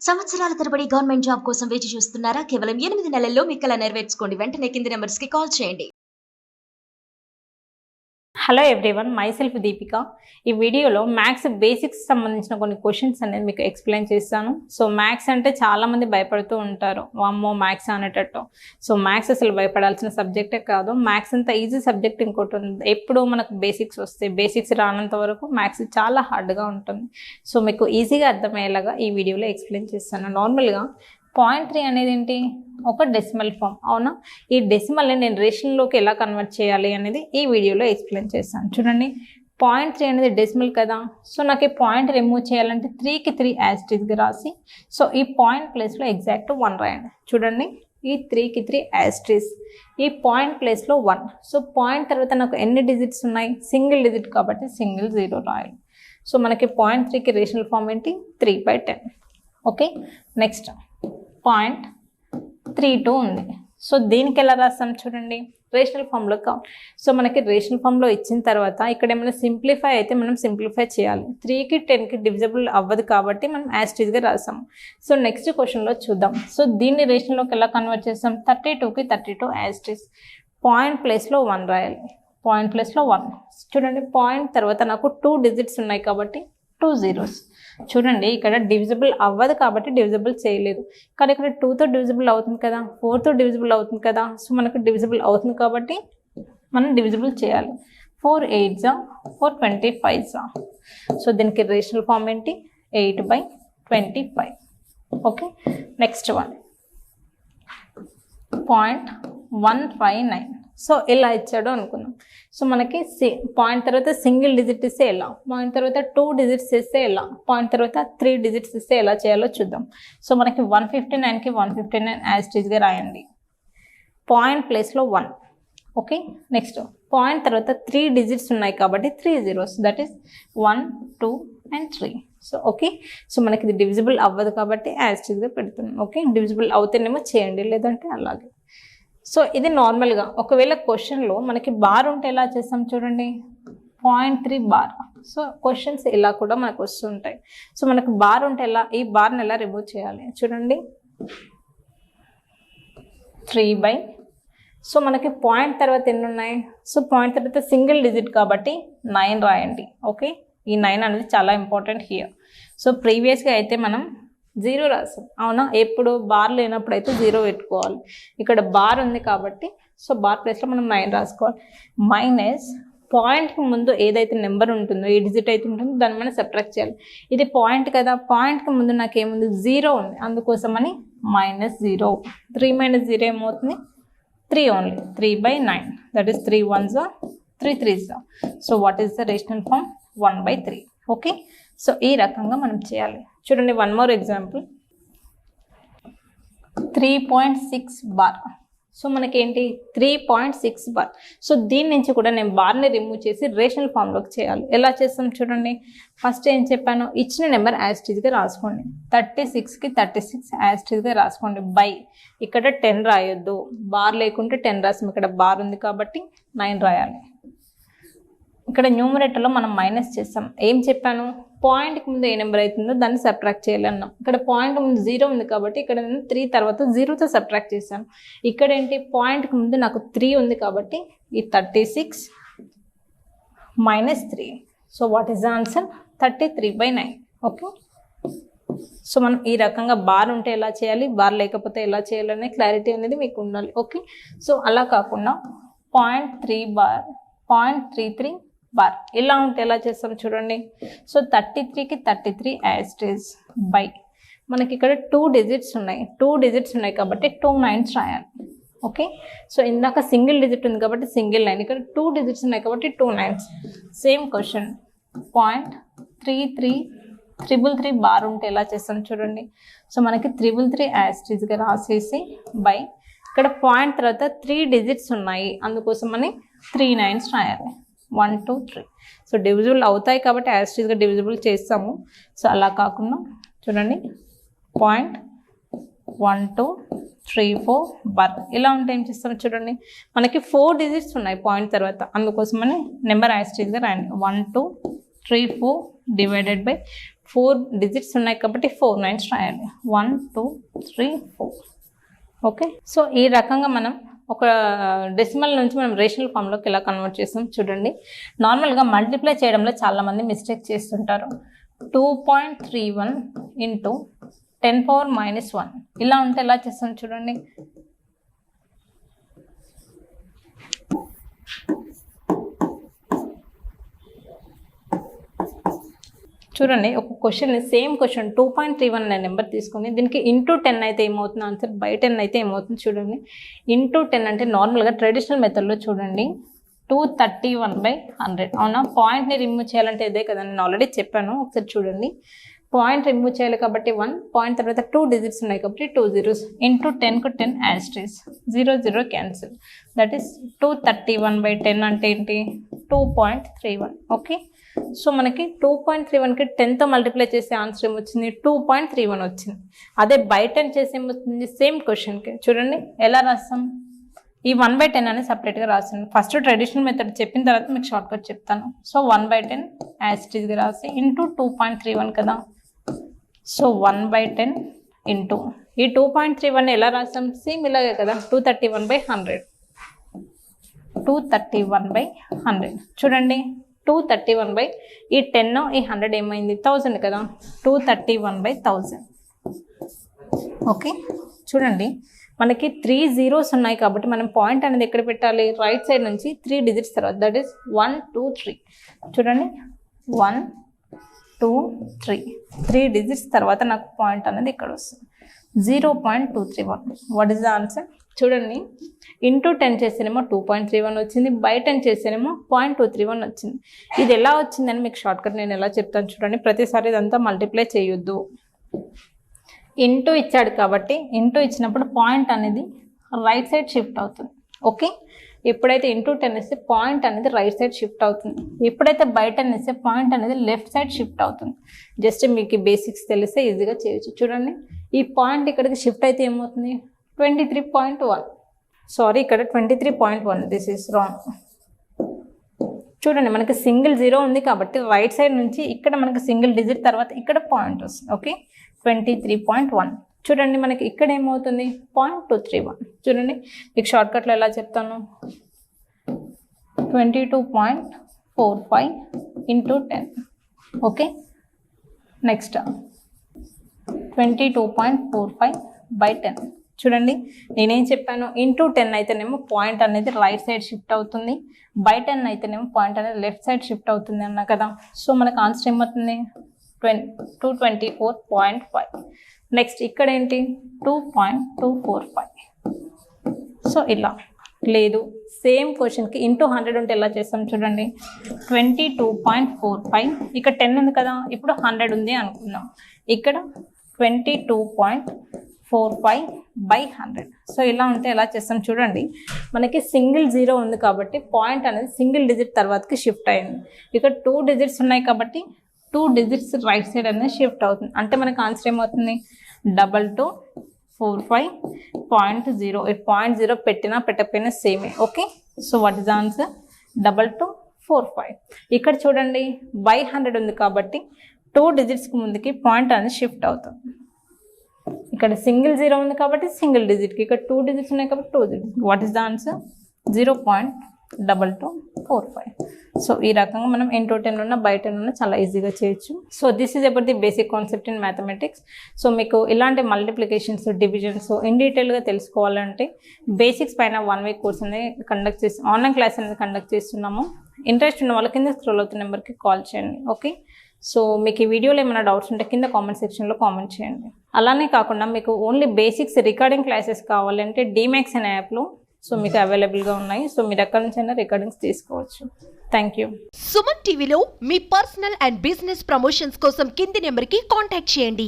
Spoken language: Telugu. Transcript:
సంవత్సరాల తరబడి గవర్నమెంట్ జాబ్ కోసం వేచి చూస్తున్నారా? కేవలం 8 నెలల్లో మీ కల నెరవేర్చుకోండి. వెంటనే కింది నెంబర్స్‌కి కాల్ చేయండి. Hello everyone, my self Deepika. ఈ వీడియోలో మ్యాథ్స్ బేసిక్స్ సంబంధించిన కొన్ని క్వశ్చన్స్ అనేది మీకు ఎక్స్ప్లెయిన్ చేస్తాను. సో మ్యాథ్స్ అంటే చాలామంది భయపడుతూ ఉంటారు, వామ్మో మ్యాథ్స్ అనేటట్టు. సో మ్యాథ్స్ అసలు భయపడాల్సిన సబ్జెక్టే కాదు. మ్యాథ్స్ అంత ఈజీ సబ్జెక్ట్ ఇంకోటి ఉంది. ఎప్పుడు మనకు బేసిక్స్ వస్తాయి, బేసిక్స్ రానంత వరకు మ్యాథ్స్ చాలా హార్డ్గా ఉంటుంది. సో మీకు ఈజీగా అర్థమయ్యేలాగా ఈ వీడియోలో ఎక్స్ప్లెయిన్ చేస్తాను. నార్మల్గా 0.3 అనేది ఏంటి? ఒక డెసిమల్ ఫామ్, అవునా? ఈ డెసిమల్ని నేను రేషన్లోకి ఎలా కన్వర్ట్ చేయాలి అనేది ఈ వీడియోలో ఎక్స్ప్లెయిన్ చేస్తాను. చూడండి, 0.3 అనేది డెసిమల్ కదా. సో నాకు ఈ పాయింట్ రిమూవ్ చేయాలంటే 3కి 3 యాస్టీస్గా రాసి, సో ఈ పాయింట్ ప్లేస్లో ఎగ్జాక్ట్ 1 రాయండి. చూడండి, ఈ 3కి 3 యాస్టీస్, ఈ పాయింట్ ప్లేస్లో 1. సో పాయింట్ తర్వాత నాకు ఎన్ని డిజిట్స్ ఉన్నాయి? సింగిల్ డిజిట్ కాబట్టి సింగిల్ 0 రాయాలి. సో మనకి 0.3కి రేషనల్ ఫామ్ ఏంటి? 3/10. ఓకే, నెక్స్ట్ 0.32 ఉంది. సో దీనికి ఎలా రాస్తాం? చూడండి, రేషనల్ ఫామ్లో కావాలి. సో మనకి రేషనల్ ఫామ్లో ఇచ్చిన తర్వాత ఇక్కడ ఏమైనా సింప్లిఫై అయితే మనం సింప్లిఫై చేయాలి. 3కి 10కి డివిజబుల్ అవ్వదు కాబట్టి మనం యాస్టీస్గా రాస్తాం. సో నెక్స్ట్ క్వశ్చన్లో చూద్దాం. సో దీన్ని రేషన్లోకి ఎలా కన్వర్ట్ చేస్తాం? 32కి 32 యాస్టీస్, పాయింట్ ప్లేస్లో 1 రాయాలి. పాయింట్ ప్లేస్లో 1. చూడండి, పాయింట్ తర్వాత నాకు 2 డిజిట్స్ ఉన్నాయి కాబట్టి 2 zeros. చూడండి, ఇక్కడ డివిజిబుల్ అవ్వదు కాబట్టి డివిజిబుల్ చేయలేదు, కానీ ఇక్కడ 2తో డివిజిబుల్ అవుతుంది కదా, 4తో డివిజిబుల్ అవుతుంది కదా. సో మనకు డివిజిబుల్ అవుతుంది కాబట్టి మనం డివిజిబుల్ చేయాలి. 4 8s 4 25s. సో దీనికి రేషనల్ ఫామ్ ఏంటి? 8/25. Okay, next one 0.159. సో ఇలా ఇచ్చాడు అనుకుందాం. సో మనకి పాయింట్ తర్వాత సింగిల్ డిజిట్ ఇస్తే ఎలా, పాయింట్ తర్వాత 2 డిజిట్స్ ఇస్తే ఎలా, పాయింట్ తర్వాత 3 డిజిట్స్ ఇస్తే ఎలా చేయాలో చూద్దాం. సో మనకి 159కి 159 యాస్టీస్గా రాయండి. పాయింట్ ప్లేస్లో 1. ఓకే, నెక్స్ట్ పాయింట్ తర్వాత 3 డిజిట్స్ ఉన్నాయి కాబట్టి 3 zeros, that is 1 2 and 3. So okay, so మనకి ఇది డివిజిబుల్ అవ్వదు కాబట్టి యాస్టీస్గా పెడుతున్నాం. ఓకే, డివిజిబుల్ అవుతేనేమో చేయండి, లేదంటే అలాగే. సో ఇది నార్మల్గా. ఒకవేళ క్వశ్చన్లో మనకి బార్ ఉంటే ఎలా చేస్తాం? చూడండి, 0.3 బార్. సో క్వశ్చన్స్ ఇలా కూడా మనకు వస్తుంటాయి. సో మనకు బార్ ఉంటే ఎలా, ఈ బార్ని ఎలా రిమూవ్ చేయాలి? చూడండి, 3/. సో మనకి పాయింట్ తర్వాత ఎన్ని ఉన్నాయి? సో పాయింట్ తర్వాత సింగిల్ డిజిట్ కాబట్టి 9 రాయండి. ఓకే, ఈ 9 అనేది చాలా ఇంపార్టెంట్ హియర్. సో ప్రీవియస్గా అయితే మనం 0 రాసాం, అవునా? ఎప్పుడు బార్ లేనప్పుడు అయితే 0 పెట్టుకోవాలి. ఇక్కడ బార్ ఉంది కాబట్టి సో బార్ ప్లేస్లో మనం 9 రాసుకోవాలి. మైనస్ పాయింట్కి ముందు ఏదైతే నెంబర్ ఉంటుందో, ఏ డిజిట్ అయితే ఉంటుందో దాన్ని మనం సబ్ట్రాక్ట్ చేయాలి. ఇది పాయింట్ కదా, పాయింట్కి ముందు నాకు ఏముంది? 0 ఉంది, అందుకోసమని -0. 3 - 0 ఏమవుతుంది? 3 only. 3/9, that is 3 1s 3 3s. So what is the rational form? 1/3. Okay, so ఈ రకంగా మనం చేయాలి. చూడండి, one more example, 3.6 bar. So మనకేంటి? 3.6 బార్. సో దీని నుంచి కూడా నేను బార్ని రిమూవ్ చేసి రేషనల్ ఫామ్లోకి చేయాలి. ఎలా చేస్తాం? చూడండి, ఫస్ట్ ఏం చెప్పాను? ఇచ్చిన నెంబర్ యాస్టీస్గా రాసుకోండి. 36కి 36 యాస్టీస్గా రాసుకోండి. బై, ఇక్కడ 10 రాయొద్దు, బార్ లేకుంటే 10 రాసాం. ఇక్కడ బార్ ఉంది కాబట్టి 9 రాయాలి. ఇక్కడ న్యూమరేటర్లో మనం మైనస్ చేస్తాం. ఏం చెప్పాను? పాయింట్కి ముందు ఏ నెంబర్ అవుతుందో దాన్ని సబ్ట్రాక్ట్ చేయాలి అన్నాం. ఇక్కడ పాయింట్ ముందు 0 ఉంది కాబట్టి ఇక్కడ నేను 3 తర్వాత 0తో సబ్ట్రాక్ట్ చేశాను. ఇక్కడ ఏంటి? పాయింట్కి ముందు నాకు 3 ఉంది కాబట్టి ఈ 36 - 3. So what is the answer? 33/9. Okay, so మనం ఈ రకంగా బార్ ఉంటే ఎలా చేయాలి, బార్ లేకపోతే ఎలా చేయాలనే క్లారిటీ అనేది మీకు ఉండాలి. ఓకే, సో అలా కాకుండా 0.3 బార్, 0.33 బార్ ఇలా ఉంటే ఎలా చేస్తాం? చూడండి, సో 33కి 33 యాస్టీస్ బై, మనకి ఇక్కడ 2 డిజిట్స్ ఉన్నాయి. 2 డిజిట్స్ ఉన్నాయి కాబట్టి 2 9s రాయాలి. ఓకే, సో ఇందాక సింగిల్ డిజిట్ ఉంది కాబట్టి సింగిల్ 9, ఇక్కడ 2 డిజిట్స్ ఉన్నాయి కాబట్టి 2 9s. సేమ్ క్వశ్చన్, 0.33 బార్ ఉంటే ఎలా చేస్తాం? చూడండి, సో మనకి 3 యాస్టీస్గా రాసేసి బై, ఇక్కడ పాయింట్ తర్వాత 3 డిజిట్స్ ఉన్నాయి, అందుకోసమని 3 9s రాయాలి. 1 2 3. సో డివిజిబుల్ అవుతాయి కాబట్టి యాస్టీస్గా డివిజిబుల్ చేస్తాము. సో అలా కాకుండా చూడండి, 0.1 2 3 4 బార్ ఇలా ఉంటే ఏం చేస్తాం? చూడండి, మనకి 4 డిజిట్స్ ఉన్నాయి పాయింట్ తర్వాత, అందుకోసమని నెంబర్ యాస్టీస్గా రాయండి. 1 2 3 4 డివైడెడ్ బై 4 డిజిట్స్ ఉన్నాయి కాబట్టి 4 9s రాయాలి. 1 2 3 4. ఓకే, సో ఈ రకంగా మనం ఒక డెసిమల్ నుంచి మనం రేషనల్ ఫామ్లోకి ఎలా కన్వర్ట్ చేస్తాం చూడండి. నార్మల్గా మల్టిప్లై చేయడంలో చాలామంది మిస్టేక్ చేస్తుంటారు. 2.31 ఇంటూ 10⁻⁻1 ఇలా ఉంటే ఎలా చేస్తాం చూడండి. చూడండి, ఒక క్వశ్చన్ సేమ్ క్వశ్చన్ 2.31 అనే నెంబర్ తీసుకుని దీనికి ఇంటూ 10 అయితే ఏమవుతుంది, ఆన్సర్ బై 10 అయితే ఏమవుతుంది చూడండి. ఇంటూ 10 అంటే నార్మల్గా ట్రెడిషనల్ మెథడ్లో చూడండి 231/100. అవునా, పాయింట్ని రిమూవ్ చేయాలంటే ఇదే కదా, నేను ఆల్రెడీ చెప్పాను. ఒకసారి చూడండి, పాయింట్ రిమూవ్ చేయాలి కాబట్టి 1, పాయింట్ తర్వాత 2 డిజిట్స్ ఉన్నాయి కాబట్టి 2 zeros. ఇంటూ 10కు 10 యాస్ట్రీస్, 0 0 క్యాన్సిల్. దట్ ఈస్ 231/10 అంటే ఏంటి, 2.31. ఓకే, సో మనకి 2.31కి 10తో మల్టిప్లై చేసే ఆన్సర్ ఏమొచ్చింది, 2.31 వచ్చింది. అదే బై 10 చేసి ఏమవుతుంది, సేమ్ క్వశ్చన్కి చూడండి ఎలా రాస్తాం. ఈ 1/10 అనేది సపరేట్గా రాస్తాను. ఫస్ట్ ట్రెడిషనల్ మెథడ్ చెప్పిన తర్వాత మీకు షార్ట్ కట్ చెప్తాను. సో 1/10 యాస్ట్రీస్గా రాసి ఇంటూ 2.31 కదా. సో 1/10 ఇంటూ ఈ 2.31 ఎలా రాస్తాం, సేమ్ ఇలాగే కదా, 231/100. 231/100 చూడండి. 231 ఈ 10 ఈ 100 ఏమైంది, 1000 కదా. 231/1000. ఓకే, చూడండి మనకి 3 zeros ఉన్నాయి కాబట్టి మనం పాయింట్ అనేది ఎక్కడ పెట్టాలి, రైట్ సైడ్ నుంచి 3 డిజిట్స్ తర్వాత, దట్ ఈస్ 1 2 3. చూడండి 1 2 3 3 డిజిట్స్ తర్వాత నాకు పాయింట్ అనేది ఇక్కడ వస్తుంది 0.231. వాట్ ఈస్ ద ఆన్సర్ చూడండి. ఇంటూ 10 చేస్తేనేమో 2.31 వచ్చింది, బై 10 చేస్తేనేమో 0.231 వచ్చింది. ఇది ఎలా వచ్చిందని మీకు షార్ట్ కట్ నేను ఎలా చెప్తాను చూడండి. ప్రతిసారి ఇదంతా మల్టిప్లై చేయొద్దు. ఇంటూ ఇచ్చాడు కాబట్టి ఇంటూ ఇచ్చినప్పుడు పాయింట్ అనేది రైట్ సైడ్ షిఫ్ట్ అవుతుంది. ఓకే, ఎప్పుడైతే ఇంటూ 10 ఇస్తే పాయింట్ అనేది రైట్ సైడ్ షిఫ్ట్ అవుతుంది. ఎప్పుడైతే బై 10 ఇస్తే పాయింట్ అనేది లెఫ్ట్ సైడ్ షిఫ్ట్ అవుతుంది. జస్ట్ మీకు బేసిక్స్ తెలిస్తే ఈజీగా చేయొచ్చు. చూడండి, ఈ పాయింట్ ఇక్కడికి షిఫ్ట్ అయితే ఏమవుతుంది, 23.1. సారీ, ఇక్కడ 23.1. This is wrong. చూడండి, మనకి సింగిల్ 0 ఉంది కాబట్టి రైట్ సైడ్ నుంచి ఇక్కడ మనకి సింగిల్ డిజిట్ తర్వాత ఇక్కడ పాయింట్ వస్తుంది. ఓకే, 23.1. చూడండి, మనకి ఇక్కడ ఏమవుతుంది, 0.231. చూడండి, మీకు షార్ట్ కట్లో ఎలా చెప్తాను, 22.45 ఇంటూ 10. Okay, next 22.45 by 10. చూడండి, నేనేం చెప్పాను, ఇంటూ 10 అయితేనేమో పాయింట్ అనేది రైట్ సైడ్ షిఫ్ట్ అవుతుంది, బై 10 అయితేనేమో పాయింట్ అనేది లెఫ్ట్ సైడ్ షిఫ్ట్ అవుతుంది అన్నా కదా. సో మనకు ఆన్సర్ ఏమవుతుంది, 224.5. నెక్స్ట్ ఇక్కడ ఏంటి, 2.245. సో ఇలా లేదు, సేమ్ క్వశ్చన్కి ఇంటూ 100 ఉంటే ఎలా చేస్తాం చూడండి. 22.45 ఇక్కడ 10 ఉంది కదా, ఇప్పుడు 100 ఉంది అనుకుందాం. ఇక్కడ 22.45 బై 100. సో ఇలా ఉంటే ఎలా చేస్తాం చూడండి. మనకి సింగిల్ 0 ఉంది కాబట్టి పాయింట్ అనేది సింగిల్ డిజిట్ తర్వాతకి షిఫ్ట్ అయింది. ఇక్కడ 2 డిజిట్స్ ఉన్నాయి కాబట్టి 2 డిజిట్స్ రైట్ సైడ్ అనేది షిఫ్ట్ అవుతుంది. అంటే మనకు ఆన్సర్ ఏమవుతుంది, 2245.0. ఈ 0.0 పెట్టినా పెట్టకపోయినా సేమే. Okay, so what is the answer, 2245. ఇక్కడ చూడండి, బై 100 ఉంది కాబట్టి 2 డిజిట్స్కి ముందుకి పాయింట్ అనేది షిఫ్ట్ అవుతుంది. ఇక్కడ సింగిల్ 0 ఉంది కాబట్టి సింగిల్ డిజిట్కి, ఇక్కడ 2 డిజిట్స్ ఉన్నాయి కాబట్టి 2 digits. What is the answer, 0.2245. So ఈ రకంగా మనం ఇంటూ 10 ఉన్న బై 10 ఉన్న చాలా ఈజీగా చేయొచ్చు. So this is about the basic concept in mathematics. So మీకు ఇలాంటి మల్టిప్లికేషన్స్, డివిజన్స్ ఇన్ డీటెయిల్గా తెలుసుకోవాలంటే బేసిక్స్ పైన 1 వీక్ కోర్స్ అనేది కండక్ట్ చేసి ఆన్లైన్ క్లాస్ అనేది కండక్ట్ చేస్తున్నాము. ఇంట్రెస్ట్ ఉన్న వాళ్ళ కింద స్క్రోల్ అవుతున్న నెంబర్కి కాల్ చేయండి. ఓకే, సో మీకు ఈ వీడియోలో ఏమైనా డౌట్స్ ఉంటే కింద కామెంట్ సెక్షన్లో కామెంట్ చేయండి. అలానే కాకుండా మీకు ఓన్లీ బేసిక్స్ రికార్డింగ్ క్లాసెస్ కావాలంటే డీమ్యాక్స్ అనే యాప్లో సో మీకు అవైలబుల్గా ఉన్నాయి. సో మీరు ఎక్కడి నుంచి అయినా రికార్డింగ్స్ తీసుకోవచ్చు. Thank you. సుమన్ టీవీలో మీ పర్సనల్ అండ్ బిజినెస్ ప్రమోషన్స్ కోసం కింది నెంబర్కి కాంటాక్ట్ చేయండి.